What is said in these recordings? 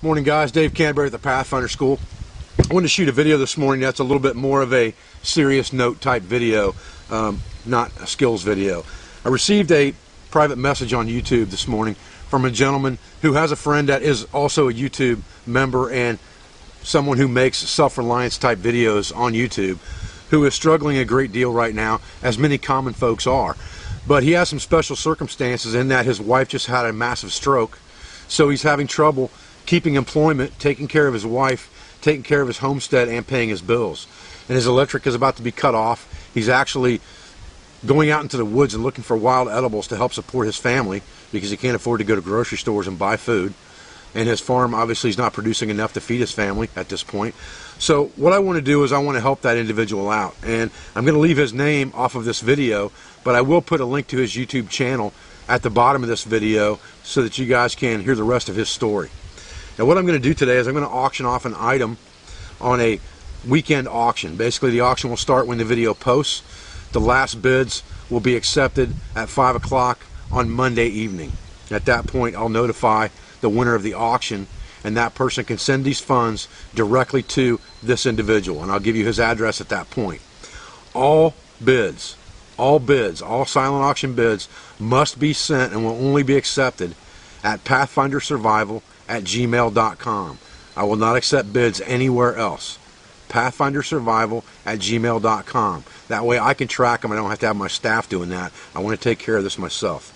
Morning guys, Dave Canterbery at the Pathfinder School. I wanted to shoot a video this morning that's a little bit more of a serious note type video, not a skills video. I received a private message on YouTube this morning from a gentleman who has a friend that is also a YouTube member and someone who makes self-reliance type videos on YouTube, who is struggling a great deal right now, as many common folks are. But he has some special circumstances in that his wife just had a massive stroke, so he's having trouble keeping employment, taking care of his wife, taking care of his homestead, and paying his bills. And his electric is about to be cut off. He's actually going out into the woods and looking for wild edibles to help support his family because he can't afford to go to grocery stores and buy food. And his farm obviously is not producing enough to feed his family at this point. So what I want to do is I want to help that individual out. And I'm going to leave his name off of this video, but I will put a link to his YouTube channel at the bottom of this video so that you guys can hear the rest of his story. Now what I'm going to do today is I'm going to auction off an item on a weekend auction. Basically the auction will start when the video posts. The last bids will be accepted at 5 o'clock on Monday evening. At that point I'll notify the winner of the auction, and that person can send these funds directly to this individual, and I'll give you his address at that point. All bids, all silent auction bids must be sent and will only be accepted at pathfindersurvival@gmail.com. I will not accept bids anywhere else. pathfindersurvival@gmail.com. That way I can track them. I don't have to have my staff doing that. I want to take care of this myself.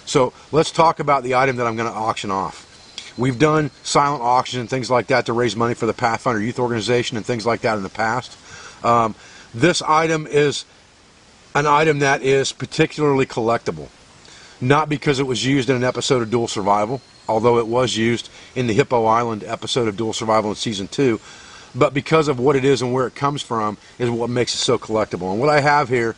So let's talk about the item that I'm going to auction off. We've done silent auctions and things like that to raise money for the Pathfinder Youth Organization and things like that in the past. This item is an item that is particularly collectible. Not because it was used in an episode of Dual Survival, although it was used in the Hippo Island episode of Dual Survival in Season 2, but because of what it is and where it comes from is what makes it so collectible. And what I have here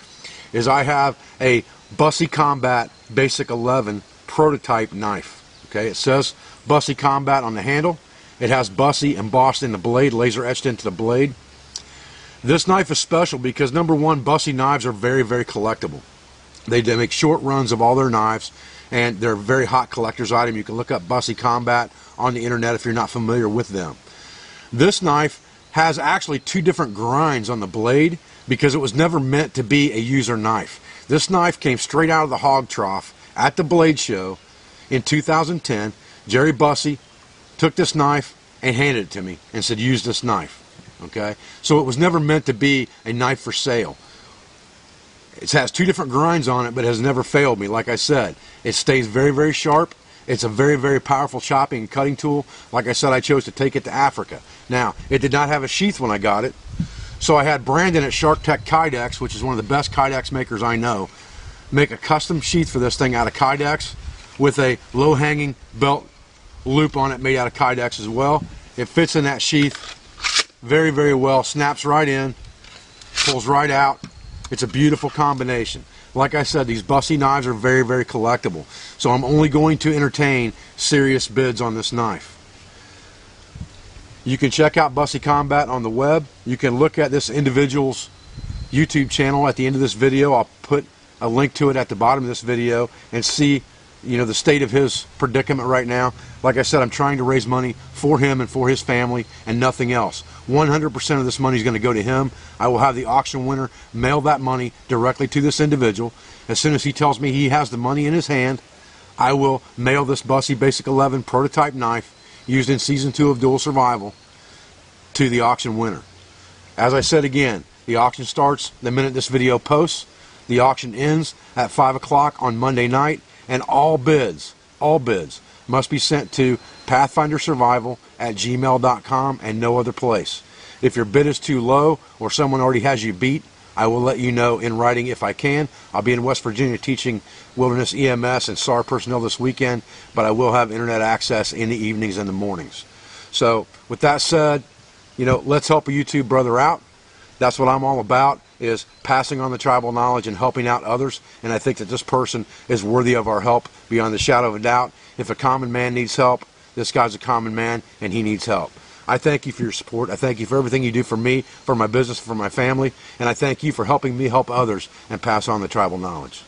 is I have a Bussy Combat Basic 11 prototype knife. Okay, it says Bussy Combat on the handle. It has Bussy embossed in the blade, laser etched into the blade. This knife is special because, number one, Bussy knives are very, very collectible. They make short runs of all their knives, and they're a very hot collector's item. You can look up Bussy Combat on the internet if you're not familiar with them. This knife has actually two different grinds on the blade because it was never meant to be a user knife. This knife came straight out of the hog trough at the Blade Show in 2010. Jerry Bussy took this knife and handed it to me and said, use this knife. Okay, so it was never meant to be a knife for sale. It has two different grinds on it, but it has never failed me. Like I said, it stays very, very sharp. It's a very, very powerful chopping and cutting tool. Like I said, I chose to take it to Africa. Now, it did not have a sheath when I got it, so I had Brandon at Shark Tech Kydex, which is one of the best Kydex makers I know, make a custom sheath for this thing out of Kydex with a low-hanging belt loop on it made out of Kydex as well. It fits in that sheath very, very well, snaps right in, pulls right out. It's a beautiful combination. Like I said, these Bussy knives are very, very collectible. So I'm only going to entertain serious bids on this knife. You can check out Bussy Combat on the web. You can look at this individual's YouTube channel at the end of this video. I'll put a link to it at the bottom of this video and see, you know, the state of his predicament right now. Like I said, I'm trying to raise money for him and for his family and nothing else. 100% of this money is going to go to him. I will have the auction winner mail that money directly to this individual. As soon as he tells me he has the money in his hand, I will mail this Bussy Basic 11 prototype knife used in Season 2 of Dual Survival to the auction winner. As I said again, the auction starts the minute this video posts. The auction ends at 5 o'clock on Monday night, and all bids must be sent to pathfindersurvival@gmail.com and no other place. If your bid is too low or someone already has you beat, I will let you know in writing if I can. I'll be in West Virginia teaching wilderness EMS and SAR personnel this weekend, but I will have internet access in the evenings and the mornings. So with that said, you know, let's help a YouTube brother out. That's what I'm all about, is passing on the tribal knowledge and helping out others. And I think that this person is worthy of our help beyond the shadow of a doubt. If a common man needs help, this guy's a common man and he needs help. I thank you for your support. I thank you for everything you do for me, for my business, for my family. And I thank you for helping me help others and pass on the tribal knowledge.